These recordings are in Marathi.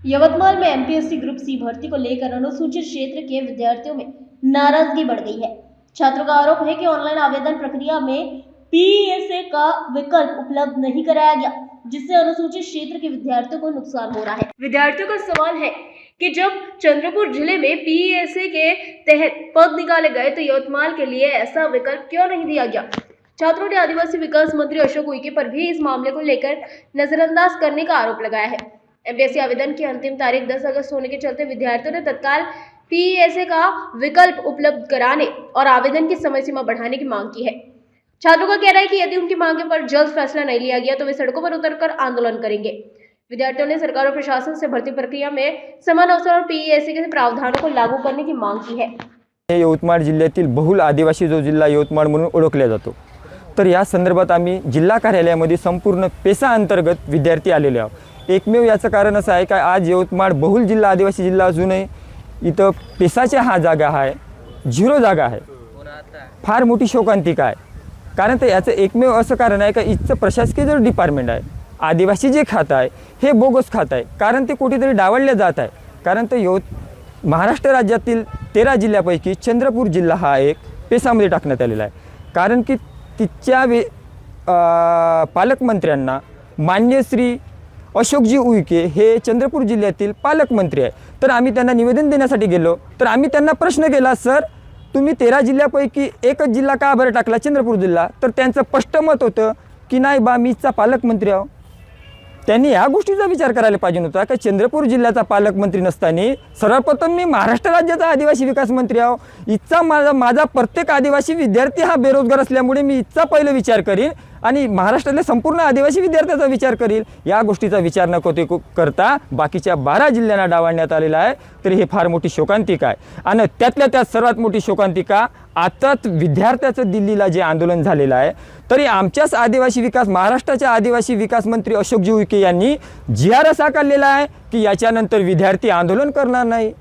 यवतमाल में एमपीएससी ग्रुप सी भर्ती को लेकर अनुसूचित क्षेत्र के विद्यार्थियों में नाराजगी बढ़ गई है। छात्रों का आरोप है कि ऑनलाइन आवेदन प्रक्रिया में पीईएसए का विकल्प उपलब्ध नहीं कराया गया, जिससे अनुसूचित क्षेत्र के विद्यार्थियों को नुकसान हो रहा है। विद्यार्थियों का सवाल है कि जब चंद्रपुर जिले में पीईएसए के तहत पद निकाले गए तो यवतमाल के लिए ऐसा विकल्प क्यों नहीं दिया गया। छात्रों ने आदिवासी विकास मंत्री अशोक उइके पर भी इस मामले को लेकर नजरअंदाज करने का आरोप लगाया है। एमपीएससी आवेदन की अंतिम तारीख 10 अगस्त होने के चलते विद्यार्थियों ने तत्काल पीईएसए का विकल्प उपलब्ध कराने और आवेदन की समय सीमा बढ़ाने की मांग की है। छात्रों का कहना है कि यदि उनकी मांगों पर जल्द फैसला नहीं लिया गया तो वे सड़कों पर उतरकर आंदोलन करेंगे। विद्यार्थियों ने सरकार और प्रशासन से भर्ती प्रक्रिया में समान अवसर और पीईएसए के प्रावधानों को लागू करने की मांग की है। यवतमाळ जिल्ह्यातील बहुल आदिवासी जो जिल्हा यवतमाळ म्हणून ओळखला जातो, तर या संदर्भात आम्ही जिल्हा कार्यालयामध्ये संपूर्ण पेसा अंतर्गत विद्यार्थी आलेले आहोत। एकमेव याचं कारण असं आहे की आज यवतमाळ बहुल जिल्हा आदिवासी जिल्हा अजूनही इथं पेसाच्या हा जागा आहे, 0 जागा आहे। फार मोठी शोकांतिका आहे। कारण तर याचं एकमेव असं कारण आहे की इथचं प्रशासकीय जो डिपार्टमेंट आहे, आदिवासी जे खातं आहे हे बोगस खातं आहे। कारण ते कुठेतरी डावलले जात आहे। कारण तर महाराष्ट्र राज्यातील 13 जिल्ह्यापैकी चंद्रपूर जिल्हा हा एक पेसामध्ये टाकण्यात आलेला आहे। कारण की तिच्या पालकमंत्र्यांना मान्य श्री अशोकजी उइके हे चंद्रपूर जिल्ह्यातील पालकमंत्री आहे। तर आम्ही त्यांना निवेदन देण्यासाठी गेलो, तर आम्ही त्यांना प्रश्न केला, सर तुम्ही 13 जिल्ह्यापैकी एकच जिल्हा का बरं टाकला, चंद्रपूर जिल्हा? तर त्यांचं स्पष्ट मत होतं की नाही बा, मीचा पालकमंत्री आहो। त्यांनी या गोष्टीचा विचार करायला पाहिजे होता की चंद्रपूर जिल्ह्याचा पालकमंत्री नसताना सर्वप्रथम मी महाराष्ट्र राज्याचा आदिवासी विकास मंत्री आहो। इथचा माझा प्रत्येक आदिवासी विद्यार्थी हा बेरोजगार असल्यामुळे मी इथचा पहिले विचार करीन आणि महाराष्ट्रातल्या संपूर्ण आदिवासी विद्यार्थ्याचा विचार करील। या गोष्टीचा विचार नको ते करता बाकीच्या 12 जिल्ह्यांना डावलण्यात आलेला आहे। तर हे फार मोठी शोकांतिका आहे। आणि त्यातल्या त्यात सर्वात मोठी शोकांतिका आताच विद्यार्थ्याचं दिल्लीला जे आंदोलन झालेलं आहे, तरी आमच्याच आदिवासी विकास महाराष्ट्राच्या आदिवासी विकास मंत्री अशोकजी उइके यांनी जी.आर. असा काढलेला आहे की याच्यानंतर विद्यार्थी आंदोलन करणार नाही,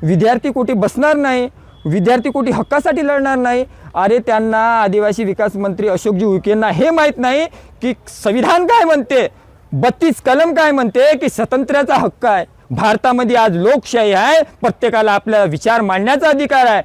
विद्यार्थी कुठे बसणार नाही, विद्यार्थी कुठे हक्कासाठी लढणार नाही। अरे त्यांना आदिवासी विकास मंत्री अशोकजी उइकेंना हे माहीत नाही की संविधान काय म्हणते, 32 कलम काय म्हणते की स्वातंत्र्याचा हक्क आहे। भारतामध्ये आज लोकशाही आहे, प्रत्येकाला आपला विचार मांडण्याचा अधिकार आहे,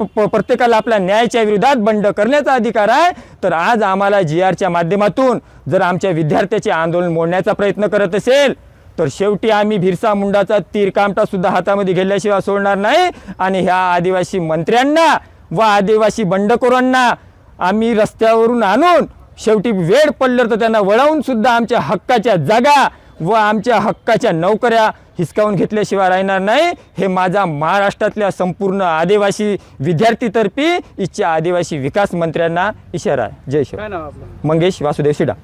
प्रत्येकाला आपल्या न्यायाच्या विरोधात बंड करण्याचा अधिकार आहे। तर आज आम्हाला जी.आर.च्या माध्यमातून जर आमच्या विद्यार्थ्याचे आंदोलन मोडण्याचा प्रयत्न करत असेल तर शेवटी आम्ही बिरसा मुंडाचा तीरकामटा सुद्धा हातामध्ये घेतल्याशिवाय सोडणार नाही। आणि ह्या आदिवासी मंत्र्यांना व आदिवासी बंडखोरांना आम्ही रस्त्यावरून आणून शेवटी वेळ पडलं तर त्यांना वळवून सुद्धा आमच्या हक्काच्या जागा व आमच्या हक्काच्या नोकऱ्या हिसकावून घेतल्याशिवाय राहणार नाही। हे माझा महाराष्ट्रातल्या संपूर्ण आदिवासी विद्यार्थीतर्फे इच्छा आदिवासी विकास मंत्र्यांना इशारा आहे। जय श्री राम। मंगेश वासुदेव शिडा।